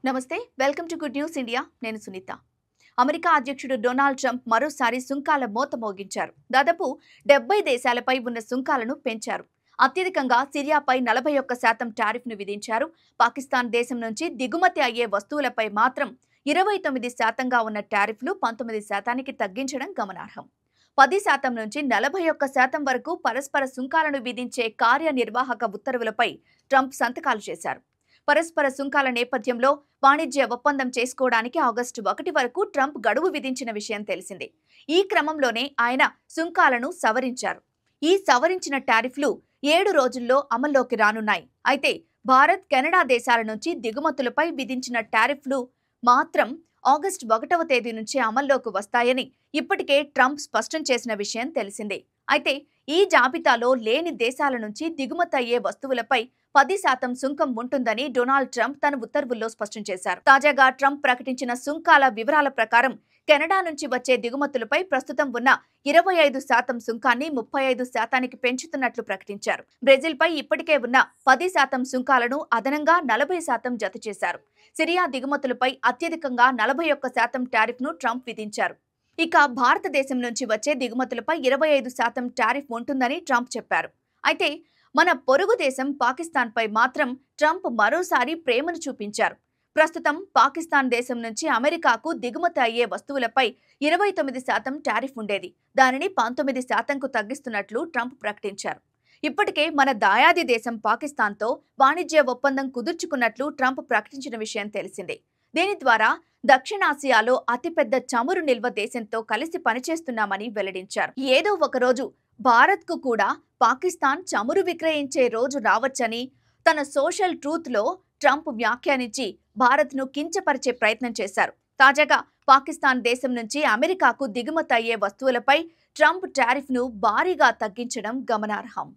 నమస్తే welcome to good news India నేను Sunitha America అధ్యక్షుడు డొనాల్డ్ ట్రంప్ మరోసారి సుంకాల మోత మోగించారు. దాదాపు 70 దేశాలపై ఉన్న సుంకాలను పెంచారు. అత్యధికంగా సిరియాపై 41% టారిఫ్ ను విధించారు. పాకిస్తాన్ దేశం నుంచి దిగుమతి అయ్యే వస్తువులపై మాత్రం 29%గా ఉన్న టారిఫ్లు 19%కి తగ్గించడం గమనార్హం. 10% నుంచి 41% వరకు పరస్పర సుంకాలను విధించే కార్యనిర్వాహక ఉత్తర్వులపై ట్రంప్ సంతకాలు చేశారు. పరస్పర సుంకాల నేపథ్యంలో వాణిజ్య ఒప్పందం చేసుకోవడానికి ఆగస్టు 1 వరకు ట్రంప్ గడువు విధించిన విషయం తెలిసిందే. ఈ క్రమంలోనే ఆయన సుంకాలను సవరించారు. ఈ సవరించిన టారిఫ్లు 7 రోజుల్లో అమల్లోకి రానున్నాయి. అయితే భారత్, కెనడా దేశాల నుంచి దిగుమతులపై విధించిన టారిఫ్లు మాత్రం ఆగస్టు 1వ తేదీ నుంచి అమల్లోకి వస్తాయని ఇప్పటికే ట్రంప్ స్పష్టం చేసిన విషయం తెలిసిందే. అయితే ఈ జాబితాలో లేని దేశాల నుంచి దిగుమతి అయ్యే వస్తువులపై 10% సుంకం ఉంటుందని డొనాల్డ్ ట్రంప్ తన ఉత్తర్వుల్లో స్పష్టం చేశారు. తాజాగా ట్రంప్ ప్రకటించిన సుంకాల వివరాల ప్రకారం కెనడా నుంచి వచ్చే దిగుమతులపై ప్రస్తుతం ఉన్న 25% సుంకాన్ని 35%కి పెంచుతున్నట్లు ప్రకటించారు. బ్రెజిల్పై ఇప్పటికే ఉన్న 10% సుంకాలను అదనంగా 40% జత చేశారు. సిరియా దిగుమతులపై అత్యధికంగా 41% టారిఫ్ను ట్రంప్ విధించారు. ఇక భారతదేశం నుంచి వచ్చే దిగుమతులపై 25% టారిఫ్ ఉంటుందని ట్రంప్ చెప్పారు. అయితే మన పొరుగు దేశం పాకిస్తాన్పై మాత్రం ట్రంప్ మరోసారి ప్రేమను చూపించారు. ప్రస్తుతం పాకిస్తాన్ దేశం నుంచి అమెరికాకు దిగుమతి అయ్యే వస్తువులపై 29% టారిఫ్ ఉండేది. దానిని 19%కు తగ్గిస్తున్నట్లు ట్రంప్ ప్రకటించారు. ఇప్పటికే మన దాయాది దేశం పాకిస్తాన్తో వాణిజ్య ఒప్పందం కుదుర్చుకున్నట్లు ట్రంప్ ప్రకటించిన విషయం తెలిసిందే. దీని ద్వారా దక్షిణాసియాలో అతిపెద్ద చమురు నిల్వ దేశంతో కలిసి పనిచేస్తున్నామని వెల్లడించారు. ఏదో ఒకరోజు భారత్కు కూడా పాకిస్తాన్ చమురు విక్రయించే రోజు రావచ్చని తన సోషల్ ట్రూత్లో ట్రంప్ వ్యాఖ్యానించి భారత్ను కించపరిచే ప్రయత్నం చేశారు. తాజాగా పాకిస్తాన్ దేశం నుంచి అమెరికాకు దిగుమతి అయ్యే వస్తువులపై ట్రంప్ టారిఫ్ను భారీగా తగ్గించడం గమనార్హం.